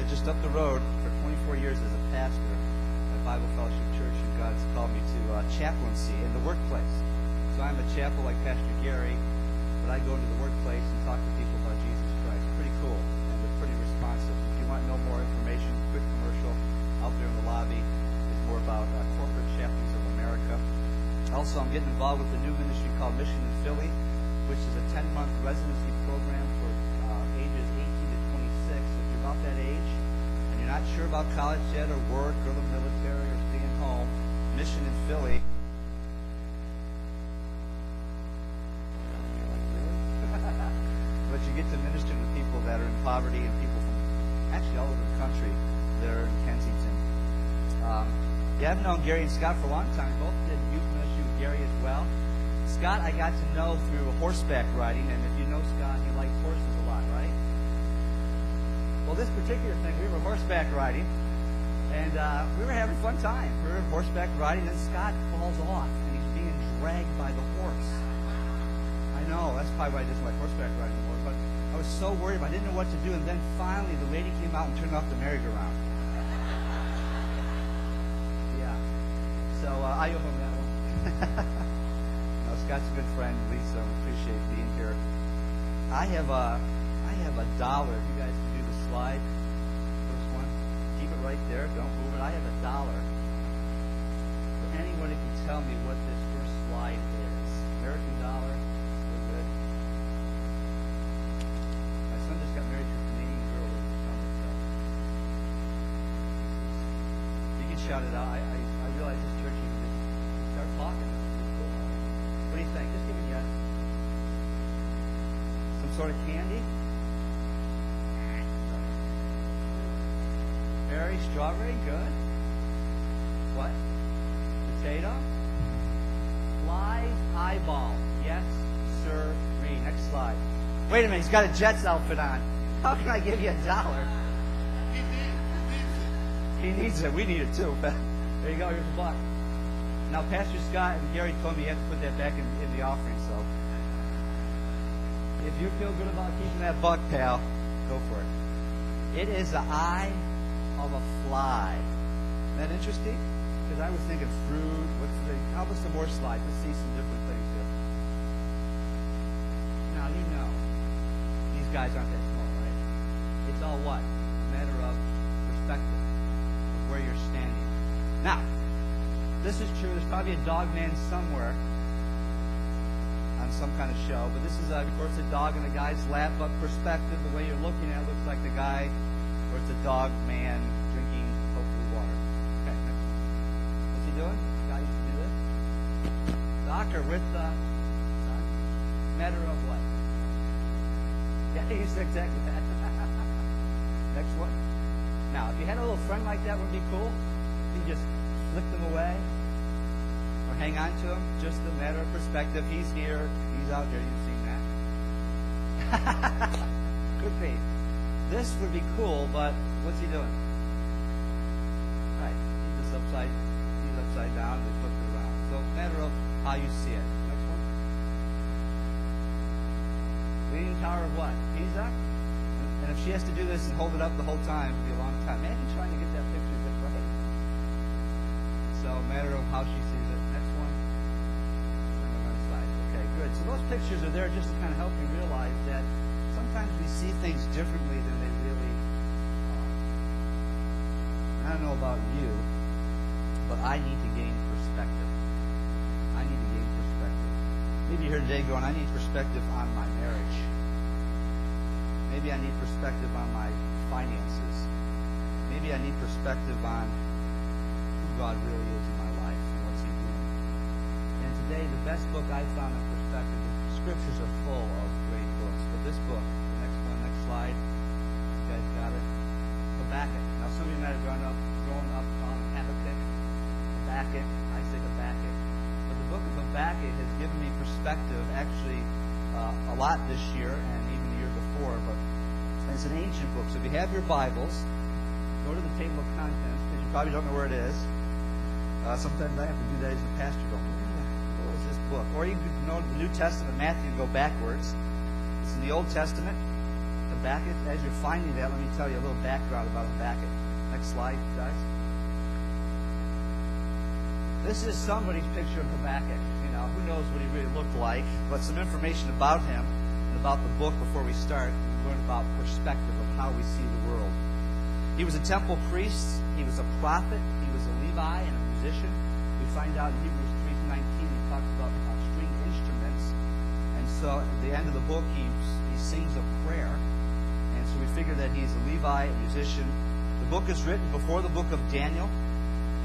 just up the road for 24 years as a pastor at Bible Fellowship Church, and God's called me to chaplaincy in the workplace. So I'm a chaplain like Pastor Gary, but I go into the workplace and talk to people about Jesus Christ. Pretty cool, and they're pretty responsive. If you want to know more information, quick commercial out there in the lobby is more about corporate chaplains of America. Also, I'm getting involved with a new ministry called Mission in Philly, which is a 10-month residency program for ages 18 to 26. If you're about that age and you're not sure about college yet or work or the military or staying home, Mission in Philly. But you get to minister to people that are in poverty and people from actually all over the country that are in Kensington. I've known Gary and Scott for a long time. Both did youth ministry with Gary as well. Scott I got to know through horseback riding, and if you know Scott, he likes horses a lot, right? Well, this particular thing, we were horseback riding, and we were having a fun time. We were horseback riding, and Scott falls off, and he's being dragged by the horse. I know, that's probably why I didn't like horseback riding anymore, but I was so worried, I didn't know what to do, and then finally the lady came out and turned off the merry-go-round. Yeah. So I owe him that one. Scott's a good friend. Lisa, I appreciate being here. I have a dollar. If you guys can do the slide, first one, keep it right there. Don't move it. I have a dollar. For anyone who can tell me what this first slide is, American dollar. We're good. My son just got married to a Canadian girl over the summer, so you can shout it out. I realize this church you can just start talking. What do you think? Just give me a guess. Some sort of candy? Berry, strawberry, good. What? Potato? Flies, eyeball. Yes, sir, me. Next slide. Wait a minute, he's got a Jets outfit on. How can I give you $1? He needs it. We need it too. There you go, here's $1. Now, Pastor Scott and Gary told me you have to put that back in the offering, so if you feel good about keeping that $1, pal, go for it. It is the eye of a fly. Isn't that interesting? Because I was thinking fruit. How about some more slides? Let's see some different things here. Now, you know, these guys aren't that small, right? It's all what? A matter of perspective, of where you're standing. Now, this is true. There's probably a dog man somewhere on some kind of show. But this is, of course, a dog in a guy's lap. But perspective, the way you're looking at it, looks like the guy, or it's a dog man drinking, hopefully, water. Okay. What's he doing? The guy used to do this. Doctor with the son. Matter of what? Yeah, he used to exactly that. Next one. Now, if you had a little friend like that, would it be cool? You just flick them away or hang on to them. Just a matter of perspective. He's here. He's out there. You've seen that. Could be. This would be cool, but what's he doing? Right. He's upside down. They flip it around. So a matter of how you see it. Next one. Leaning Tower of what? Pisa? And if she has to do this and hold it up the whole time, it'll be a long time. Imagine trying to get that picture just right. So a matter of how she sees it. Next one. Okay, good. So those pictures are there just to kind of help you realize that sometimes we see things differently than they really are. I don't know about you, but I need to gain perspective. I need to gain perspective. Maybe you're here today going, I need perspective on my marriage. Maybe I need perspective on my finances. Maybe I need perspective on God really is in my life and what's He doing. And today, the best book I found on perspective, the scriptures are full of great books, but this book, the next one, next slide, you guys got it? Habakkuk. Now, some of you might have grown up on Habakkuk. Habakkuk, I say Habakkuk. But the book of Habakkuk has given me perspective, actually, a lot this year and even the year before, but it's an ancient book. So if you have your Bibles, go to the table of contents, because you probably don't know where it is. Sometimes I have to do that as a pastor. Go, what is this book? Or you can know the New Testament, Matthew, and go backwards. It's in the Old Testament. Habakkuk. As you're finding that, let me tell you a little background about Habakkuk. Next slide, guys. This is somebody's picture of Habakkuk. Who knows what he really looked like, but some information about him and about the book before we start. We learn about perspective of how we see the world. He was a temple priest. He was a prophet. He was a Levi and a musician. We find out in Hebrews 3:19 he talks about string instruments. And so at the end of the book he sings a prayer. And so we figure that he's a Levi, a musician. The book is written before the book of Daniel.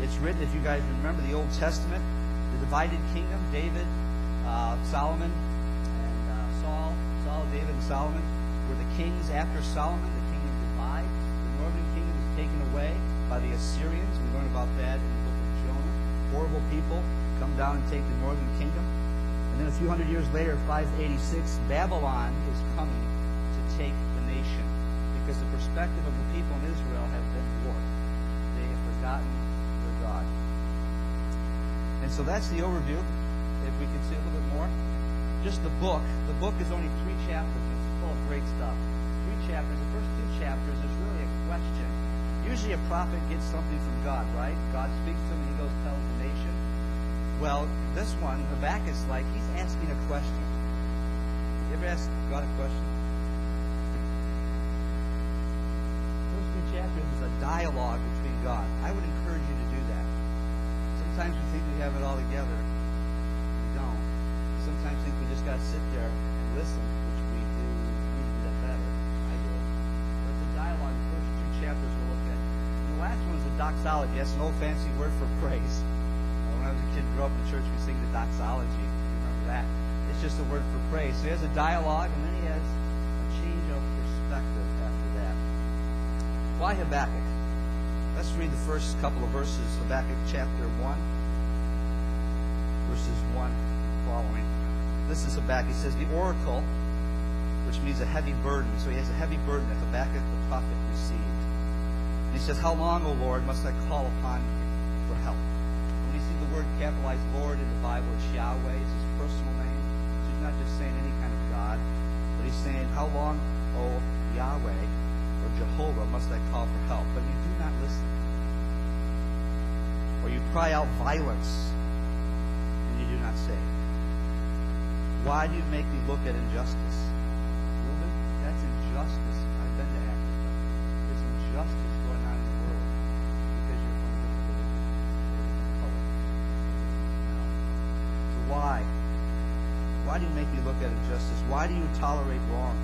It's written, if you guys remember the Old Testament, the divided kingdom, David, Solomon, and Saul, David, and Solomon were the kings after Solomon. The kingdom divided. The northern kingdom was taken away by the Assyrians. We learn about that in the book of Jonah. Horrible people come down and take the northern kingdom. And then a few hundred years later, 586, Babylon is coming to take the nation because the perspective of the people in Israel has been warped. They have forgotten their God. And so that's the overview. If we can see a little bit more. Just the book. The book is only 3 chapters. It's full of great stuff. 3 chapters. The first 2 chapters is really a question. Usually a prophet gets something from God, right? God speaks to him and he goes tells the nation. Well, this one, Habakkuk's like, he's asking a question. You ever ask God a question? Those 3 chapters is a dialogue between God. I would encourage you to do that. Sometimes we think we have it all together. We don't. Sometimes we think we just got to sit there and listen, which we do. We do that better. I do. But it's a dialogue. The first 2 chapters we'll look at. And the last one is the doxology. That's an old fancy word for praise. When I was a kid, grew up in the church, we sing the doxology. You remember that? It's just a word for praise. So he has a dialogue, and then he has a change of perspective after that. Why Habakkuk? Let's read the first couple of verses, Habakkuk chapter 1, verses 1 following. This is Habakkuk. He says, the oracle, which means a heavy burden. So he has a heavy burden that Habakkuk the prophet received. And he says, how long, O Lord, must I call upon you for help? When you see the word capitalized Lord in the Bible, it's Yahweh. It's his personal name. So he's not just saying any kind of God, but he's saying, how long, O Yahweh, or Jehovah, must I call for help? But you do not listen. Or you cry out violence, and you do not save. Why do you make me look at injustice? Reuben, that's injustice. I've been to Africa. There's injustice going on in the world because you're from a different religion, or a different color. So why? Why do you make me look at injustice? Why do you tolerate wrong?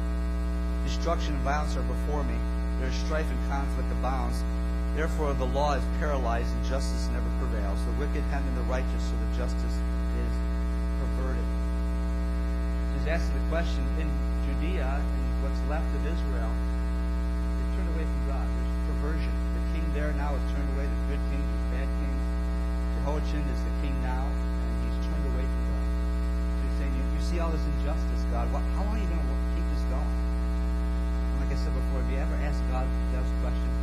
Destruction and violence are before me. There is strife and conflict abounds. Therefore the law is paralyzed and justice never prevails. The wicked hem in the righteous, so that justice is perverted. He's asking the question, in Judea, and what's left of Israel, they turned away from God. There's perversion. The king there now is turned away. There's good kings, there's bad kings. Jehoiachin is the king now, and he's turned away from God. So he's saying, you see all this injustice, God. How long are you going to keep this going? And like I said before, have you ever asked God those questions?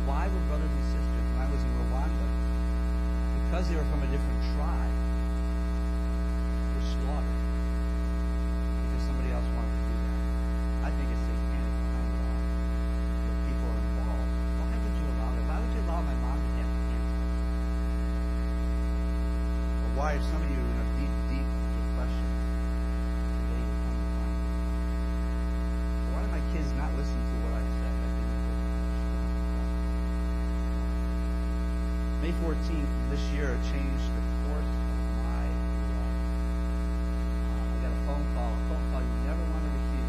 Why were brothers and sisters, when I was in Rwanda, because they were from a different tribe, were slaughtered? Because somebody else wanted to do that. I think it's satanic behind it all. That people are involved. Why would you allow that? Why would you allow my mom to have cancer? Or why are some of you in a deep, deep depression? Today you come to find it. Why do my kids not listen to what I said? May 14th this year changed the course of my life. I got a phone call you never want to receive.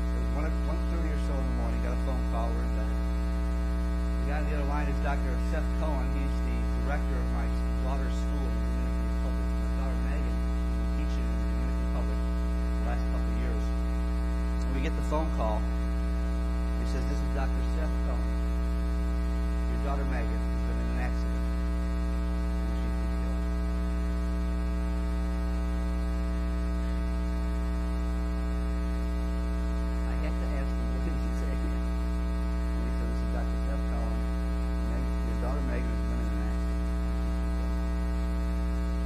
It was 1:30 or so in the morning, got a phone call, we're in bed. The guy on the other line is Dr. Seth Cohen. He's the director of my daughter's school in the Dominican Republic. My daughter Megan has been teaching in the Dominican Republic the last couple of years. And we get the phone call. He says, this is Dr. Seth Cohen. Your daughter Megan has been in an accident, and she's been killed. I had to ask him, what did he say? And he said, this is Dr. Seth Cohen. Your daughter Megan has been in an accident,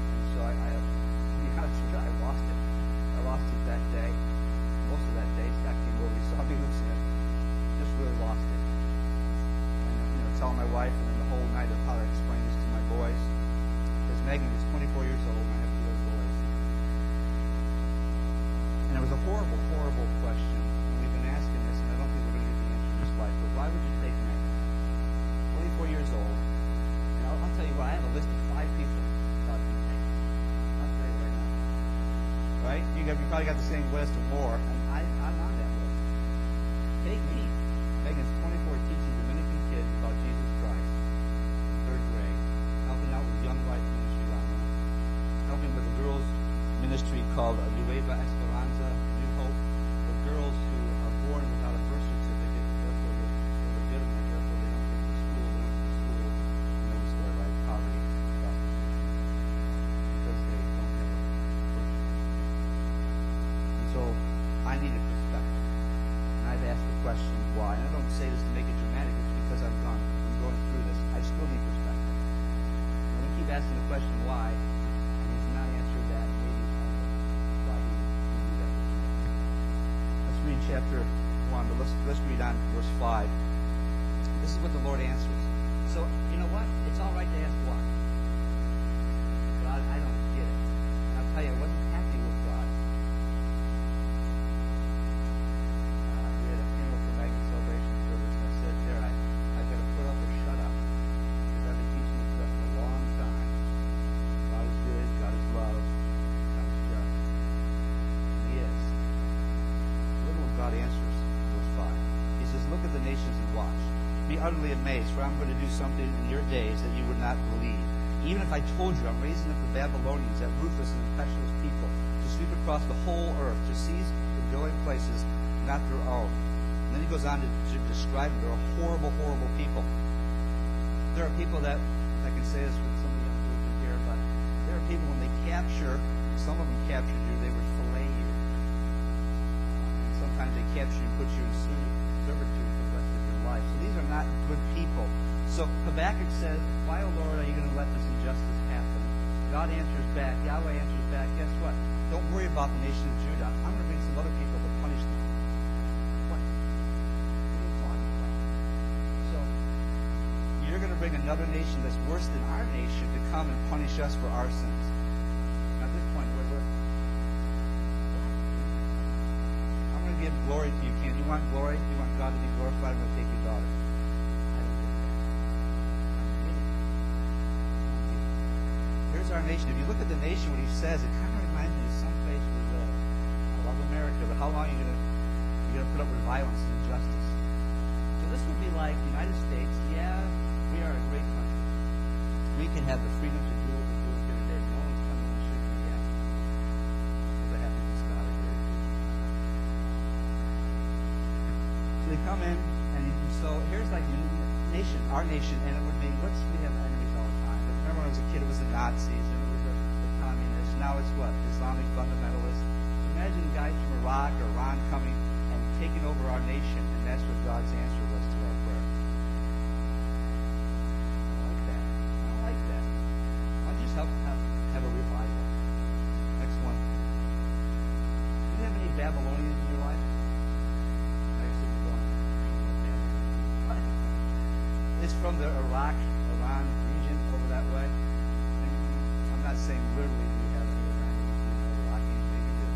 and so to be honest with you, I lost it. I lost it that day. Most of that day. horrible, horrible question. And we've been asking this, and I don't think we're going to get the answer in this life. But why would you take Megan? 24 years old. And I'll tell you what, I have a list of 5 people about to take. I'll tell you right now. Right? You probably got the same list or more. And I'm on that list. Take me. Megan's 24, teaching Dominican kids about Jesus Christ. 3rd grade. Helping out with Young Life Ministry around there. Helping with the girls' ministry called Nueva Esperanza, New Hope, for girls who are born without a birth certificate, therefore they're legitimate, therefore they don't get to school, they go to school, you know the story, right? Poverty, prostitution, because they don't have a birth certificate. And so, I need a perspective. And I've asked the question, why? And I don't say this to make it dramatic, it's because I'm going through this. I still need perspective. And we keep asking the question, why? And he's not answered that. Read chapter 1, but let's read on verse 5. This is what the Lord answers. So, you know what? It's all right to ask why. God, I don't get it. And I'll tell you, I wasn't happy with God. We had a funeral for Megan's celebration service, and I said, there, I've got to put up or shut up. Because I've been teaching this stuff for a long time. God is good, God is love, God is just. He is. God answers, verse 5. He says, look at the nations and watch. Be utterly amazed, for I'm going to do something in your days that you would not believe. Even if I told you I'm raising up the Babylonians, that ruthless and impetuous people, to sweep across the whole earth, to seize the dwelling places not their own. And then he goes on to describe them. They're a horrible, horrible people. There are people that, I can say this with some of the young groups here, but there are people when they capture, some of them captured you, they would fillet you. Sometimes they capture you and put you in servitude for the rest of your life. So these are not good people. So Habakkuk says, why, O Lord, are you going to let this injustice happen? God answers back. Yahweh answers back. Guess what? Don't worry about the nation of Judah. I'm going to bring some other people to punish them. What? What are you talking about? So you're going to bring another nation that's worse than our nation to come and punish us for our sins. At this point, we're give glory to you, Ken. You want glory? You want God to be glorified? I'm going to take your daughter. I don't get that. Here's our nation. If you look at the nation, what he says, it kind of reminds me of some place we live. I love America, but how long are you going to put up with violence and injustice? So this would be like the United States. Yeah, we are a great country. We can have the freedom to do what we do here today. No one's coming in the street to me asking. Because I have to be Scottish. They come in, and so here's like nation, our nation, and it would be, we have enemies all the time. But remember when I was a kid, it was the Nazis, and it was the communists. Now it's what? Islamic fundamentalists. Imagine guys from Iraq or Iran coming and taking over our nation, and that's what God's answer was to our prayer. I like that. I like that. Why don't you just have a revival? Next one. Do you have any Babylonians in your life? It's from the Iran region over that way. And I'm not saying literally we have any Iranians, maybe the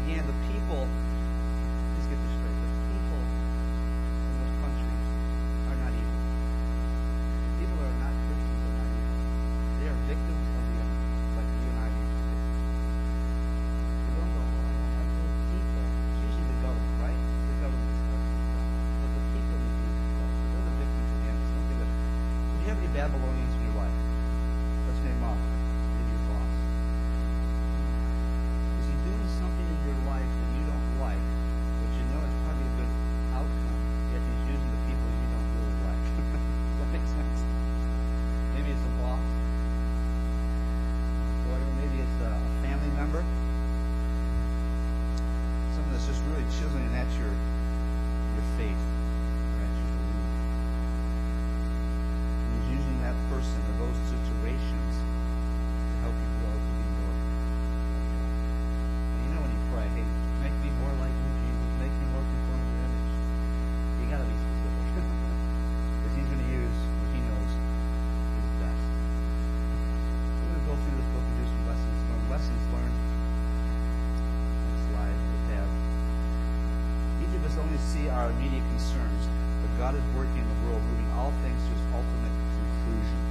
again, the people, let's get this straight, the people in those countries are not evil. The people who are not Christians are not evil. They are victims of the enemy, like you and I used to be. We don't go, like those people, it's usually the government, right? The government is but the people need to be they're the victims of the enemy. Something that, do you have any Babylonians in your life? Let's name off. Maybe your boss. Is he doing something in your life that you don't like, but you know it's probably a good outcome, yet he's using the people you don't really like? Does that make sense? Maybe it's a boss, or maybe it's a family member. Something that's just really chiseling at your faith, or at your belief. And he's using that person or those situations to help you grow to be more. And you know when you pray, hey, make me more like you, Jesus, make me more conformed to your image. You got to be specific. Because he's going to use what he knows is best. We're going to go through this book and do some lessons learned. Lessons learned. see our immediate concerns, but God is working in the world, moving all things to His ultimate conclusion.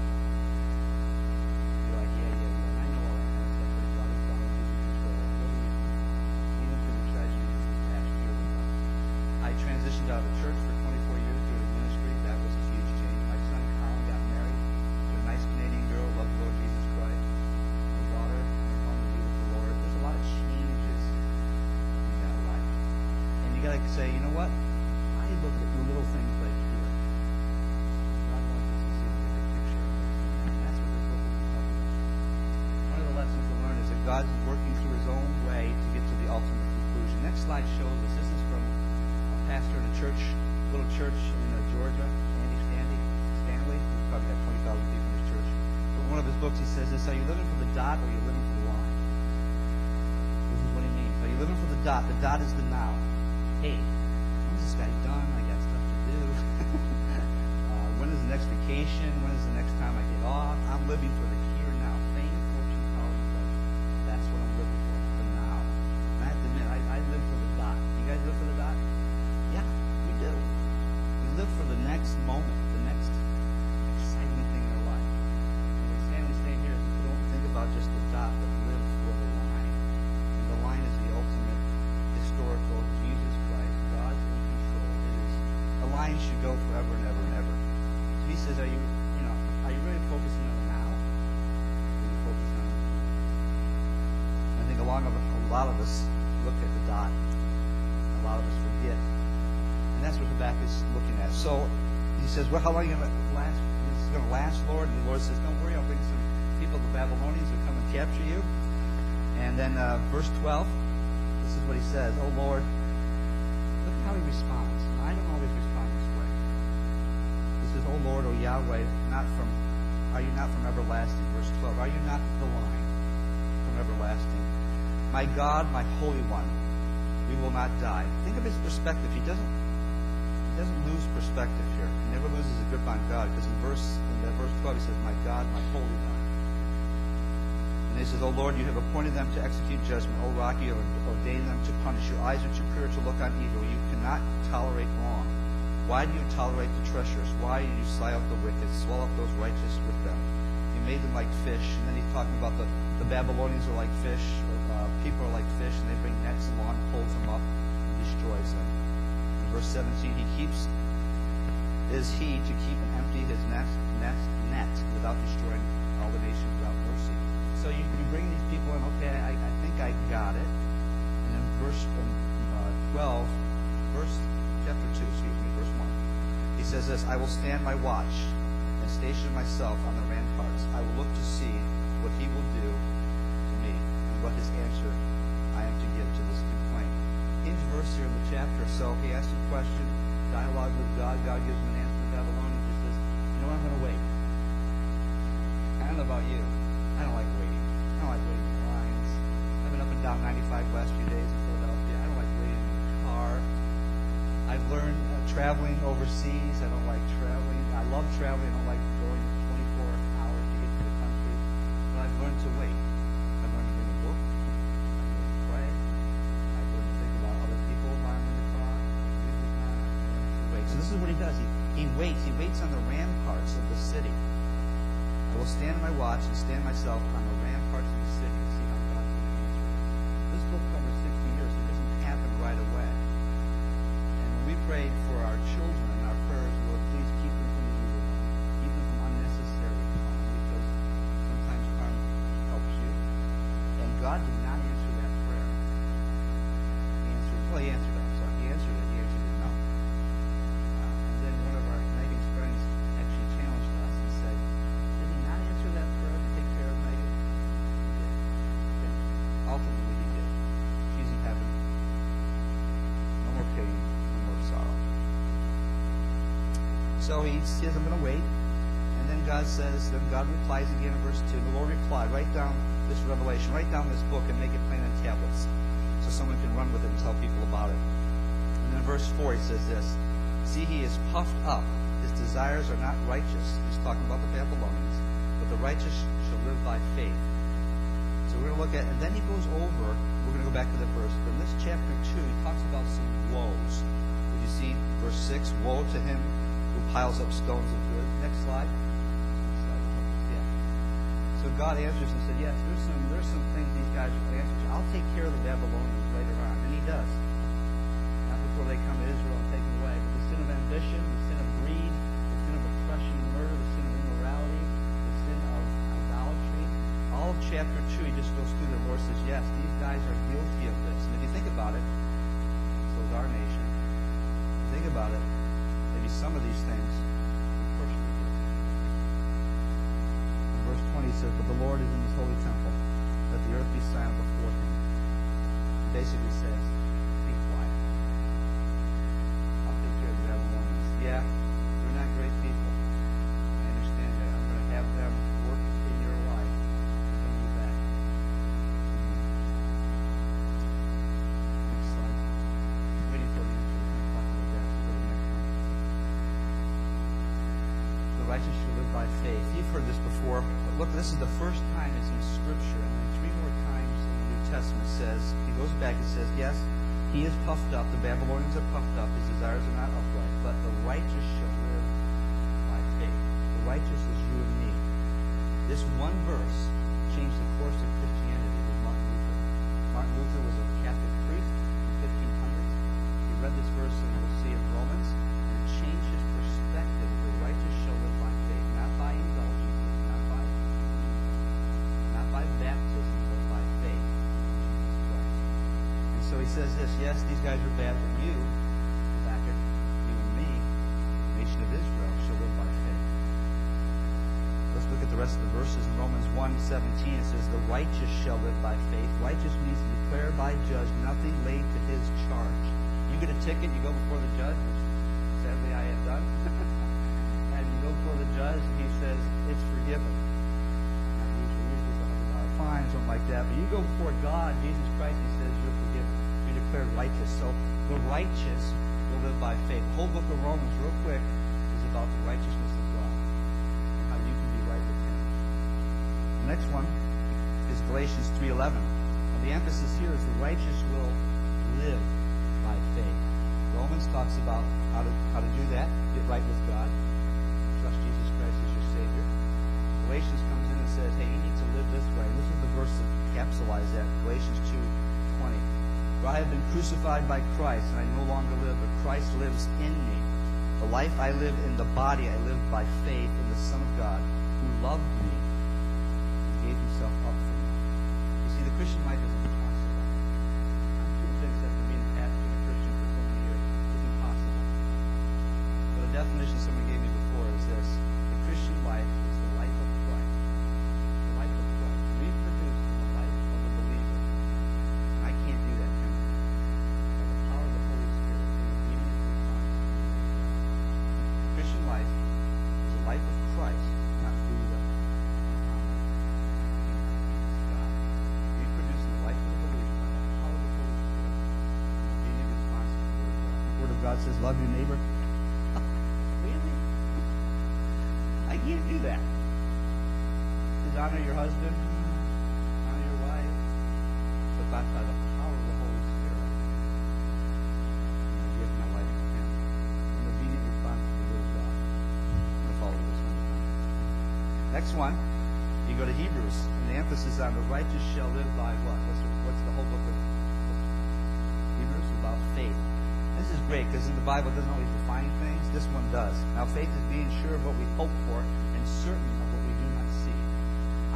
You're like, yeah, I know all that kind of stuff, but God is God, He's in control. Even through the tragedy of this past year. I transitioned out of the church for 24 years doing ministry. That was a huge change. My son Colin got married to a nice Canadian girl, loved the Lord Jesus Christ. My daughter went home to be with the Lord. There's a lot of changes in that life. And you got to say, you know what? I look at the little things right here. God wants us to see the bigger picture. And that's what this book is talking about. One of the lessons to learn is that God is working through His own way to get to the ultimate conclusion. Next slide shows us. This is from a pastor in a church, little church in Georgia, Andy Stanley. He's probably got 20,000 people in his church. But one of his books, he says this: are you living for the dot or are you living for the line? This is what he means. Are you living for the dot? The dot is the now. Hey, when's this guy done? I got stuff to do. When is the next vacation? When is the next time I get off? I'm living for the here and now. Fame, fortune, power, and pleasure. That's what I'm living for, the now. And I have to admit, I live for the dot. You guys live for the dot? Yeah, we do. We live for the next moment, the next exciting thing in our life. And what Stanley's saying here is don't think about just the dot, but live for the line. And the line is the ultimate historical Jesus Christ. God's in control. It is, a line should go forever and ever and ever. So he says, are you really focusing on the now? Or are you focusing on the future? I think a lot of us look at the dot. A lot of us forget. And that's what Habakkuk is looking at. So he says, well, how long are you going to last? This is going to last, Lord? And the Lord says, don't worry, I'll bring some people, the Babylonians, who come and capture you. And then verse 12, this is what he says, oh Lord, look how he responds. I don't always respond this way. He says, oh Lord, oh Yahweh, are you not from everlasting? Verse 12, are you not the line from everlasting? My God, my Holy One, we will not die. Think of his perspective. He doesn't lose perspective here. He never loses a grip on God, because in verse 12 he says, my God, my Holy One. And he says, oh Lord, you have appointed them to execute judgment. O rock, you have ordained them to punish. Your eyes are too pure to look on evil. You cannot tolerate wrong. Why do you tolerate the treacherous? Why do you sigh out the wicked, swallow up those righteous with them? You made them like fish. And then he's talking about the Babylonians are like fish. People are like fish, and they bring nets along, pulls them up, and destroys them. In verse 17, is he to keep and empty his net without destroying all the nations without mercy. So you bring these people in, okay, I think I got it. And then verse 12, chapter 2, verse 1. He says this, I will stand my watch and station myself on the ramparts. I will look to see what he will do to me and what his answer I am to give to this complaint. Hinge verse here in the chapter. So he asks a question, dialogue with God. God gives him an answer to Babylonians. He says, you know what, I'm going to wait. I don't know about you. I don't like waiting. I don't like waiting in lines. I've been up and down 95 the last few days in Philadelphia. I don't like waiting in the car. I've learned traveling overseas. I don't like traveling. I love traveling. I don't like going 24 hours to get to the country. But I've learned to wait. I've learned to read a book. I've learned to pray. I've learned to think about other people while I'm in the car. To wait. So this is what he does. He waits. He waits on the ramparts of the city. I will stand my watch and stand myself on the ramparts of the city and see how God will answer. This book covers 60 years. It doesn't happen right away. And when we pray for our children in our prayers, Lord, please keep them from the evil one. Keep them from unnecessary harm, because sometimes harm helps you. And God did not answer that prayer. He answered that. Sorry, he answered it. He answered it no. And then one of our Megan's friends actually challenged us and said, did he not answer that prayer to take care of Megan? He did. Ultimately, he did. She's in heaven. No more pain, no more sorrow. So he says, I'm going to wait. And then God replies again in verse 2. The Lord replied, write down this revelation, write down this book and make it plain on tablets, so someone can run with it and tell people about it. And then in verse 4 he says this, see, he is puffed up. His desires are not righteous. He's talking about the Babylonians. But the righteous shall live by faith. So we're going to look at, and then he goes over We're going to go back to that verse. But in this chapter 2, he talks about some woes. Did you see verse 6? Woe to him who piles up stones of good. Next slide. Yeah. So God answers and said, yes, there's some things these guys will answer to. I'll take care of the Babylonians later on. And he does. Not before they come to Israel and take them away. But the sin of ambition, the sin of greed, the sin of oppression and murder, the sin of immorality, the sin of idolatry. All of chapter 2, he just goes through. The Lord says, yes, these guys are guilty of this. And if you think about it, so is our nation. If you think about it, maybe some of these things, unfortunately, do. In verse 20 says, but the Lord is in his holy temple. Let the earth be silent before him. He basically says, be quiet. I'll take care of the Babylonians. Yeah, they're not great people. I understand that. I'm going to have them work in your life. Bring you back. Next slide. Waiting for the answer. We're going to talk about that. Go to the next one. The righteous shall live by faith. You've heard this before, but look, this is the first time it's in Scripture, and then 3 more times in the New Testament says, he goes back and says, yes, he is puffed up, the Babylonians are puffed up, his desires are not upright, but the righteous shall live by faith. The righteous is you and me. This one verse changed the course of Christianity with Martin Luther. Martin Luther was a Catholic priest in the 1500s. He read this verse, and we'll see in Romans, and it changed his perspective. The righteous shall live by faith, not by indulgence, not by baptism, but by faith in Jesus Christ. And so he says this, yes, these guys are bad, but you, Habakkuk, you and me, the nation of Israel, shall live by faith. Let's look at the rest of the verses. In Romans 1:17, it says, the righteous shall live by faith. Righteous means to declare by judge nothing laid to his charge. You get a ticket, you go before the judge, which sadly I have done, and you go before the judge, and he says, it's forgiven. Usually it's $100 fine, something like that. But you go before God, Jesus Christ, he says, you're forgiven. You're declared righteous. So the righteous will live by faith. The whole book of Romans, real quick, is about the righteousness of God and how you can be right with him. The next one is Galatians 3:11. Now, the emphasis here is the righteous will live by faith. Romans talks about how to do that, get right with God, trust Jesus Christ as your Savior. Galatians comes in and says, hey, you need to live this way. And this is the verse that capsulizes that, Galatians 2:20. For I have been crucified by Christ, and I no longer live, but Christ lives in me. The life I live in the body, I live by faith in the Son of God, who loved me and gave himself up for me. You see, the Christian life is impossible. I'm convinced that for being a pastor and a Christian for so many years is impossible. But the definition someone gave me before is this: the Christian life is the life of Christ. The life of Christ. Reproduced in the life of the believer. And I can't do that, can I? By the power of the Holy Spirit and obedience to God. The Christian life is the life of Christ, not Buddha. God. Reproduced in the life of the believer by the power of the Holy Spirit and obedient response to the Word of God. The Word of God says, love your neighbor. Really? I can't do that. Says, honor your husband, honor your wife, but by the power of the Holy Spirit. I give my life to him. An obedient response to the Word of God. I'm going to follow this one. Next one, you go to Hebrews, and the emphasis on the righteous shall live by what? What's the whole book of Hebrews? About faith. This is great, because in the Bible it doesn't always define things. This one does. Now, faith is being sure of what we hope for and certain of what we do not see.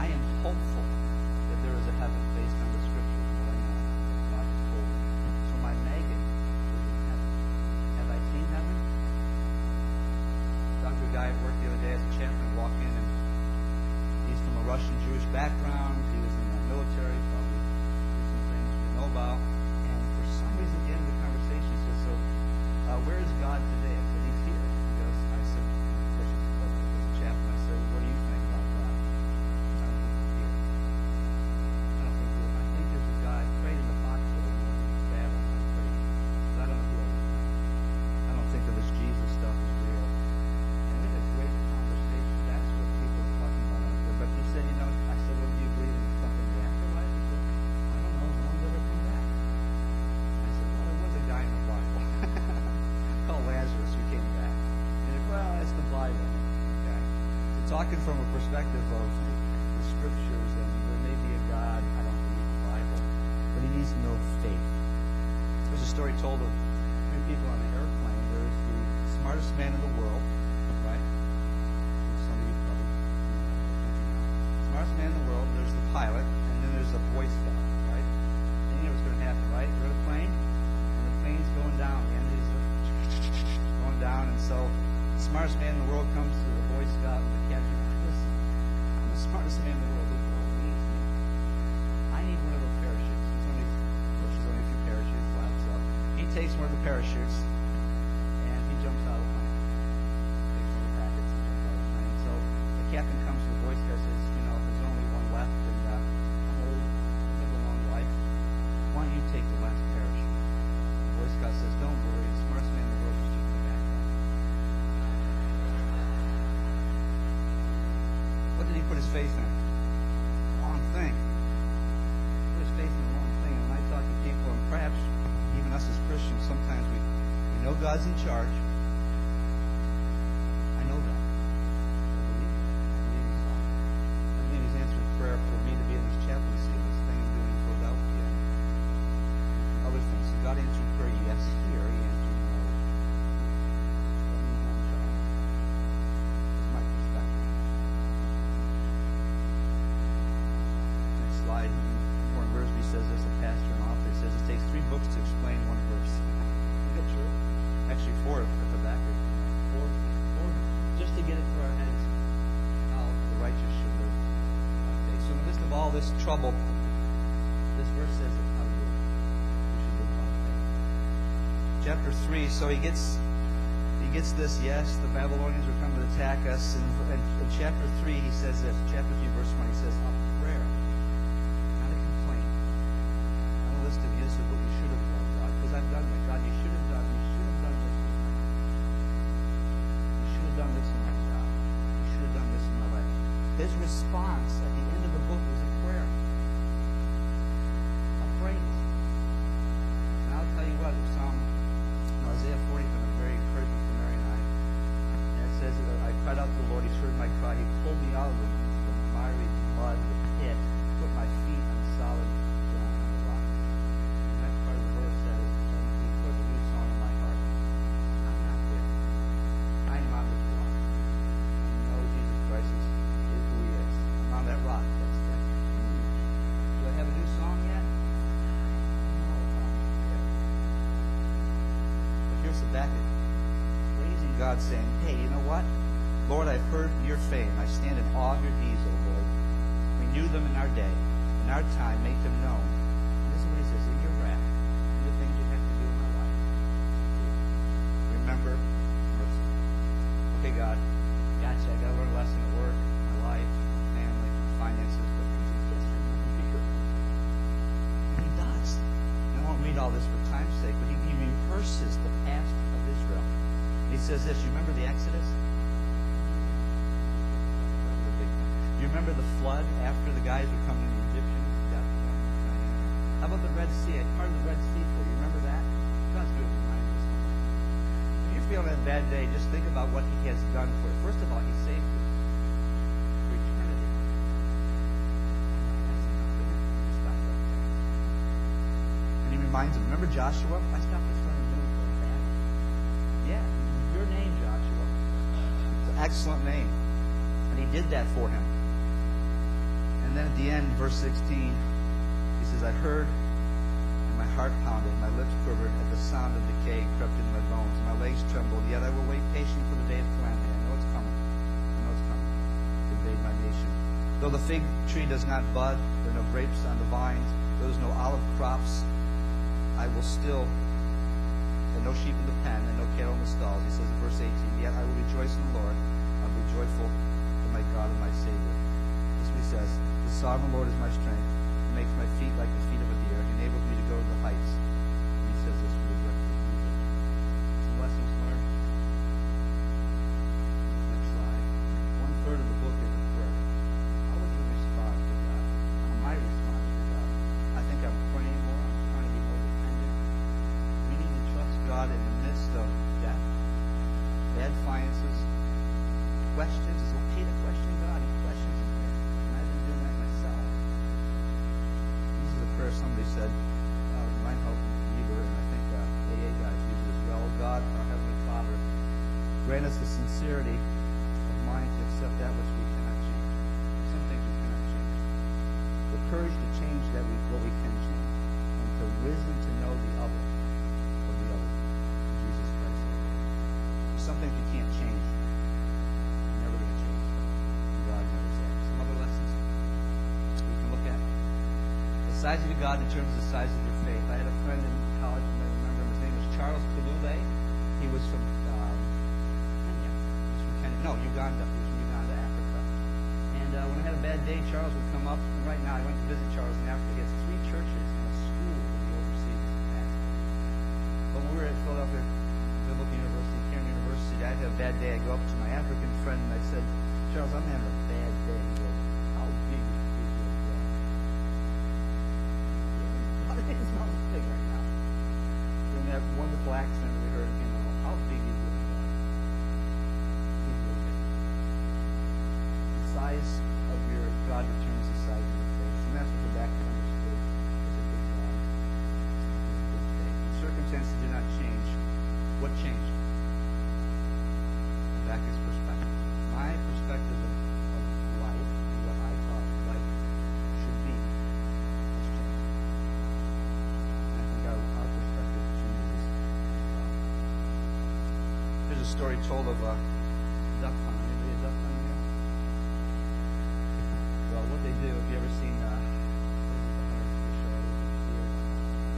I am hopeful that there is a heaven based on the Scriptures going on that God has told me. So my Megan is in heaven. Have I seen heaven? Talked to a guy at work the other day as a chaplain, walked in, and he's from a Russian Jewish background. He was in the military, probably did some things we know about. And for some reason, at the end of the conversation, he says, so where is God today? I said, he's here. He goes, I said, of course, as a chaplain, I said, what do you think about God? I don't think he's here. I don't think he's here. I think there's a guy prayed in the foxhole in the battle. I prayed. But I don't know who else. I don't think that this Jesus stuff is real. And we had a great conversation. That's what people are talking about out there. But he said, I said, well, do you believe in something in the afterlife? talking from a perspective of the Scriptures, and there may be a God. I don't believe the Bible, but he needs to know faith. There's a story told of three people on an airplane. There's the smartest man in the world, right? Some of you probably know. Smartest man in the world. There's the pilot, and then there's a Boy Scout, right? And you know what's going to happen, right? You're in a plane, and the plane's going down. The enemy's going down, and so the smartest man in the world comes to the Boy Scout and the captain. Listen, I'm the smartest man in the world. The world needs me. I need one of those parachutes. There's only a few parachutes left, so he takes one of the parachutes and he jumps out of the plane. Takes one of the packets and jumps out of the plane. So the captain comes to the Boy Scout and says, there's only one left, and I'm old, I live a long life. Why don't you take the last parachute? The Boy Scout says, don't worry, the smartest man in the world is just the back guy. What did he put his faith in? Wrong thing. Put his faith in the wrong thing. And when I talk to people, and perhaps even us as Christians, sometimes we know God's in charge. I know that. I believe He's on. I believe He's answered prayer for me to be in this chaplaincy, this thing I'm doing in Philadelphia, and other things. So God answered prayer, yes, here. He answered no. But He's not in charge. That's my perspective. Next slide. Warren Wiersbe says this, a pastor and author. He says it takes 3 books to explain one verse. Is that true? Actually, 4 at the back. 4 just to get it through our heads how the righteous should live by faith. So in the midst of all this trouble, this verse says it how we should live by faith. Chapter 3, so he gets this, yes, the Babylonians are coming to attack us. And in chapter 3, he says this, chapter 3, verse 1, he says, a prayer, not a complaint. Not a list of this is what we should have done, God, because I've done that. God, you should have done this. You should have done this in my job. You should have done this in my life. His response at the end of the book was a prayer. A praise. And I'll tell you what, Isaiah 40 has been a very encouragement for Mary and I. And it says, I cried out to the Lord, He's heard my cry. He pulled me out of the miry mud, the pit, put my feet on solid ground on the rock. And that part of the verse says, He put a new song in my heart. I'm not there. I am on this rock. You know Jesus Christ is who He is. I'm on that rock. That's do I have a new song yet? No, I'm not there. But here's Habakkuk praising God, saying, hey, you know what? Lord, I've heard your fame. I stand in awe of your deeds, O Lord. Renew them in our day. In our time, make them known. And this is what he says, in your wrath, in the things you have to do in my life. Remember mercy. Okay, God, gotcha. I got to learn a lesson at work, my life, family, finances. But yes, remember me. And he does. And I won't read all this for time's sake, but he rehearses the past of Israel. And he says this, you remember the Exodus? You remember the flood after the guys were coming, the Egyptians? How about the Red Sea? I parted the Red Sea for you. Remember that? God's good to remind us. If you're feeling a bad day, just think about what He has done for you. First of all, He saved you for eternity. That's enough. Stop right there. And He reminds them, remember Joshua? I stopped at 200 million for a bad. Yeah, your name, Joshua. It's an excellent name. And He did that for him. And then at the end, verse 16, he says, I heard and my heart pounded, my lips quivered at the sound of decay crept into my bones, and my legs trembled, yet I will wait patiently for the day of calamity. I know it's coming. I know it's coming to invade my nation. Though the fig tree does not bud, there are no grapes on the vines, though there's no olive crops, I will still, and no sheep in the pen, and no cattle in the stalls. He says in verse 18, yet I will rejoice in the Lord. I'll be joyful in my God and my Savior. This is what he says. The sovereign Lord is my strength. He makes my feet like the feet of a deer. He enables me to go to the heights. And he says this for the rest of the Egypt. Some lessons learned. Next slide. 1/3 of the book is a prayer. How would you respond to God? How am I responding to God? I think I'm praying more. I'm trying to be more dependent. We need to trust God in the midst of death, bad finances, questions. Is it okay to question God? said, Reinhold Niebuhr, and I think AA guys use it as well. God, our Heavenly Father, grant us the sincerity of mind to accept that which we cannot change. Some things we cannot change. The courage to change what we can change, and the wisdom to know the other of the other. Jesus Christ. Some things we can't change. We're never going to change. God never said. Some other lessons we can look at. The size of your God determines the size of your faith. I had a friend in college, you may remember him. His name was Charles Kalule. He was from Kenya. He was from Kenya. No, Uganda. He was from Uganda, Africa. And when I had a bad day, Charles would come up. And right now, I went to visit Charles in Africa. He has 3 churches and a school that he oversees as a pastor. But when we were at Philadelphia Biblical University, Cairn University, I'd have a bad day. I'd go up to my African friend and I said, Charles, I'm having a bad day. He goes, how big is your God? It smells big right now. From that wonderful accent we heard, how big is your God? He's really big. The size of your God determines the size of your faith. And that's what the back understood as a big God. Big faith. The circumstances did not change. What changed? Habakkuk's perspective. My perspective of life, what I thought life should be, has changed. And I think our perspective changes as well. There's a story told of a duck hunter. Anybody a duck hunter here? Well, what they do, have you ever seen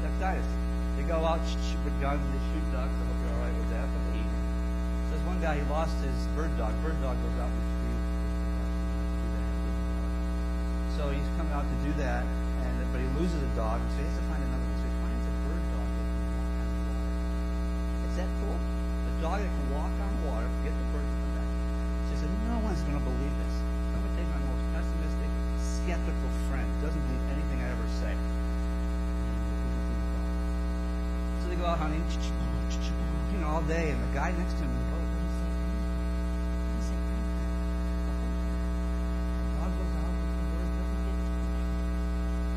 Duck Dynasty? They go out with guns and they shoot ducks. I hope you're all right with that, but they eat them. So there's one guy, he lost his bird dog. Bird dog goes out and retrieves. So he's coming out to do that, but he loses a dog, so he has to find another one. So he finds a bird dog that can walk on the water. It's that cool. A dog that can walk on water, get the bird to come back. She said, no one's going to believe this. I'm going to take my most pessimistic, skeptical friend. Doesn't believe anything I ever say. So they go out hunting, all day, and the guy next to him in the boat doesn't say anything. Doesn't say anything. The dog goes out, but the bird doesn't get to it.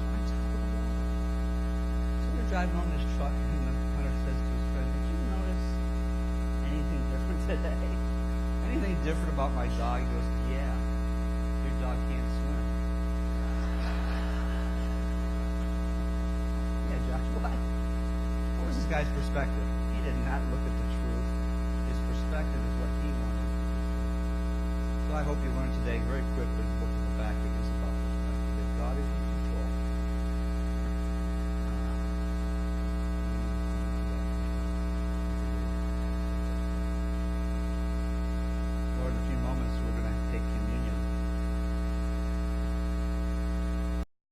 It's on top of the water. So they're driving on this truck, and the hunter says to his friend, did you notice anything different today? Anything different about my dog? He goes, yeah, your dog can't swim. Yeah, Josh, what? What was this guy's perspective? He did not look at the truth. His perspective is what he wanted. So I hope you learn today very quickly the book of Habakkuk is about perspective. That God is in control.